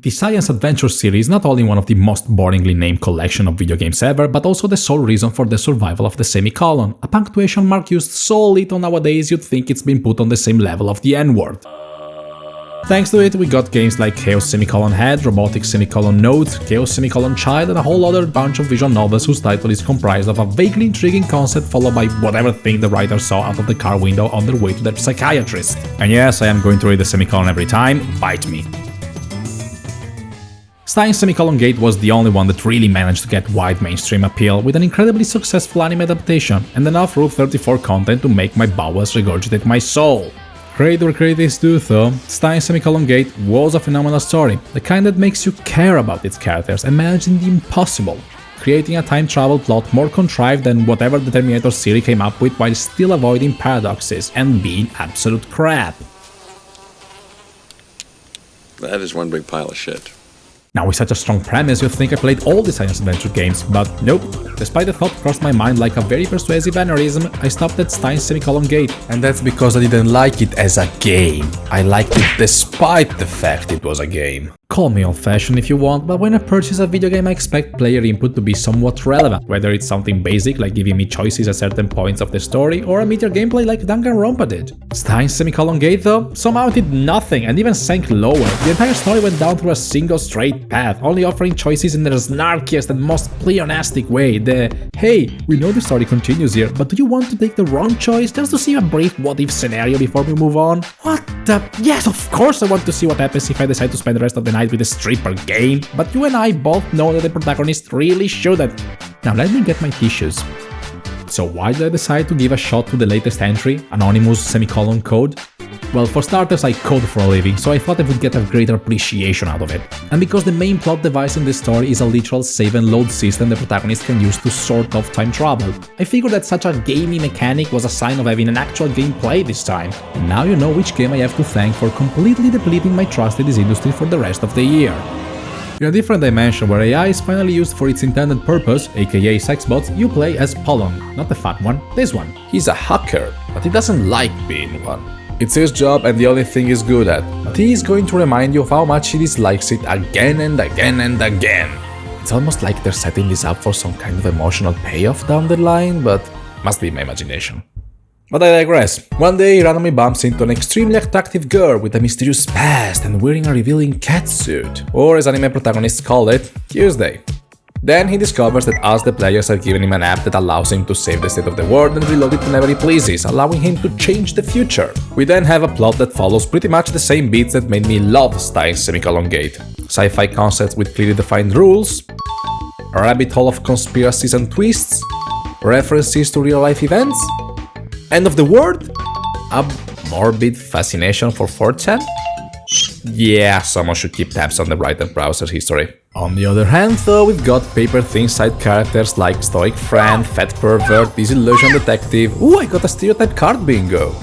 The Science Adventure series is not only one of the most boringly named collection of video games ever, but also the sole reason for the survival of the semicolon, a punctuation mark used so little nowadays you'd think it's been put on the same level of the N-word. Thanks to it, we got games like Chaos Semicolon Head, Robotic Semicolon Note, Chaos Semicolon Child, and a whole other bunch of visual novels whose title is comprised of a vaguely intriguing concept followed by whatever thing the writer saw out of the car window on their way to their psychiatrist. And yes, I am going to read the semicolon every time, bite me. Stein's Semicolon Gate was the only one that really managed to get wide mainstream appeal, with an incredibly successful anime adaptation, and enough Rule 34 content to make my bowels regurgitate my soul. Credit where credit is due though, Stein's Semicolon Gate was a phenomenal story, the kind that makes you care about its characters and managing the impossible, creating a time travel plot more contrived than whatever the Terminator series came up with while still avoiding paradoxes and being absolute crap. That is one big pile of shit. Now, with such a strong premise, you'd think I played all the science adventure games, but nope. Despite the thought crossed my mind like a very persuasive aneurysm, I stopped at Stein's Semicolon Gate. And that's because I didn't like it as a game. I liked it despite the fact it was a game. Call me old-fashioned if you want, but when I purchase a video game I expect player input to be somewhat relevant, whether it's something basic like giving me choices at certain points of the story, or a meteor gameplay like Danganronpa did. Stein's Semicolon Gate though, somehow did nothing and even sank lower. The entire story went down through a single straight path, only offering choices in the snarkiest and most pleonastic way. The, hey, we know the story continues here, but do you want to take the wrong choice just to see a brief what-if scenario before we move on? What the? Yes, of course I want to see what happens if I decide to spend the rest of the night with a stripper game, but you and I both know that the protagonist really shouldn't. Now let me get my tissues. So why did I decide to give a shot to the latest entry, Anonymous Semicolon Code? Well, for starters, I code for a living, so I thought I would get a greater appreciation out of it. And because the main plot device in this story is a literal save and load system the protagonist can use to sort of time travel, I figured that such a gamey mechanic was a sign of having an actual gameplay this time. And now you know which game I have to thank for completely depleting my trust in this industry for the rest of the year. In a different dimension where AI is finally used for its intended purpose, aka sexbots, you play as Polon, not the fat one, this one. He's a hacker, but he doesn't like being one. It's his job and the only thing he's good at, but he is going to remind you of how much he dislikes it again and again and again. It's almost like they're setting this up for some kind of emotional payoff down the line, but must be my imagination. But I digress. One day he randomly bumps into an extremely attractive girl with a mysterious past and wearing a revealing catsuit, or as anime protagonists call it, Tuesday. Then he discovers that us the players have given him an app that allows him to save the state of the world and reload it whenever he pleases, allowing him to change the future. We then have a plot that follows pretty much the same beats that made me love Stein's Semicolon Gate. Sci-fi concepts with clearly defined rules, a rabbit hole of conspiracies and twists, references to real-life events, end of the world, a morbid fascination for 4chan. Yeah, someone should keep tabs on the writer browser history. On the other hand though, we've got paper-thin side characters like Stoic Friend, Fat Pervert, Disillusion Detective, ooh, I got a stereotype card bingo!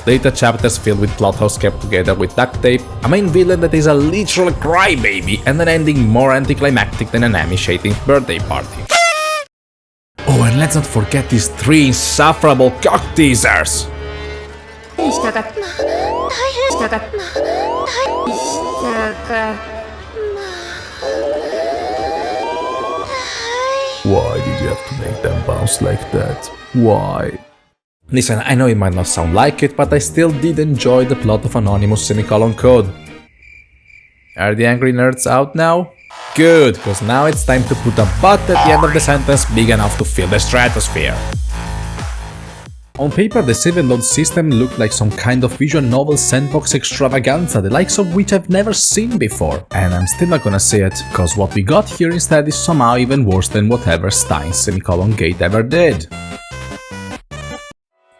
Data chapters filled with plot holes kept together with duct tape, a main villain that is a literal crybaby, and an ending more anticlimactic than an Amish 18th birthday party. Oh, and let's not forget these 3 insufferable cock teasers! Why did you have to make them bounce like that? Why? Listen, I know it might not sound like it, but I still did enjoy the plot of Anonymous Semicolon Code. Are the angry nerds out now? Good, because now it's time to put a but at the end of the sentence big enough to fill the stratosphere. On paper, the save and load system looked like some kind of visual novel sandbox extravaganza, the likes of which I've never seen before. And I'm still not gonna say it, cause what we got here instead is somehow even worse than whatever Stein's Semicolon Gate ever did.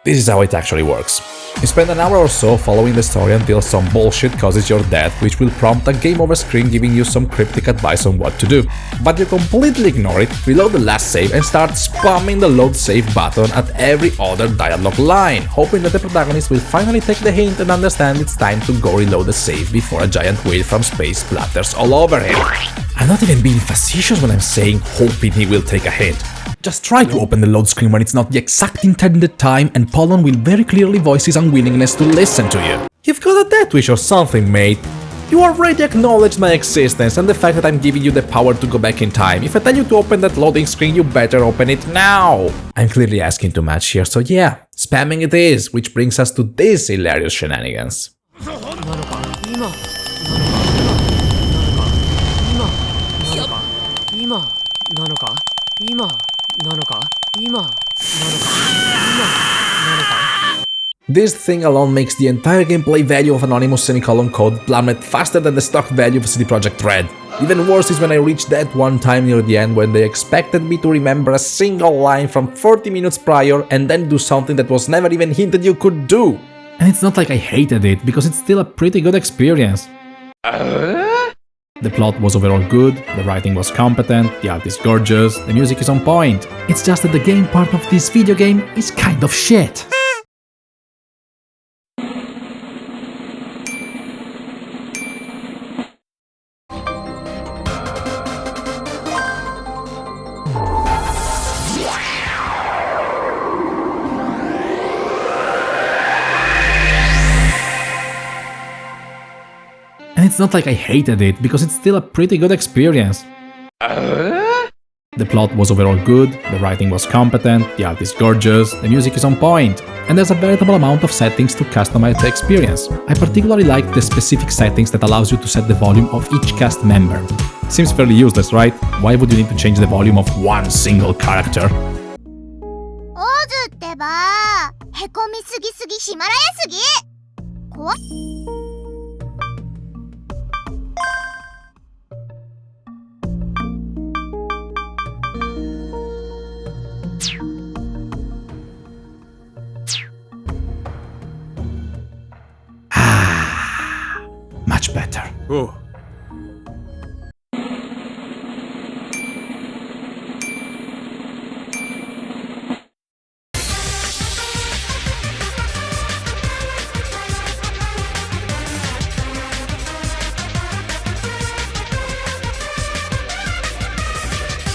This is how it actually works. You spend an hour or so following the story until some bullshit causes your death, which will prompt a game over screen giving you some cryptic advice on what to do. But you completely ignore it, reload the last save and start spamming the load save button at every other dialogue line, hoping that the protagonist will finally take the hint and understand it's time to go reload the save before a giant wheel from space splatters all over him. I'm not even being facetious when I'm saying hoping he will take a hint. Just try to open the load screen when it's not the exact intended time and Polon will very clearly voice his unwillingness to listen to you. You've got a death wish or something, mate. You already acknowledged my existence and the fact that I'm giving you the power to go back in time. If I tell you to open that loading screen, you better open it now. I'm clearly asking too much here, so yeah, spamming it is, which brings us to these hilarious shenanigans. This thing alone makes the entire gameplay value of Anonymous semicolon code plummet faster than the stock value of CD Projekt Red. Even worse is when I reached that one time near the end when they expected me to remember a single line from 40 minutes prior and then do something that was never even hinted you could do. And it's not like I hated it, because it's still a pretty good experience. The plot was overall good, the writing was competent, the art is gorgeous, the music is on point. It's just that the game part of this video game is kind of shit. And it's not like I hated it, because it's still a pretty good experience. The plot was overall good, the writing was competent, the art is gorgeous, the music is on point, and there's a veritable amount of settings to customize the experience. I particularly like the specific settings that allows you to set the volume of each cast member. Seems fairly useless, right? Why would you need to change the volume of one single character? Much better. Oh,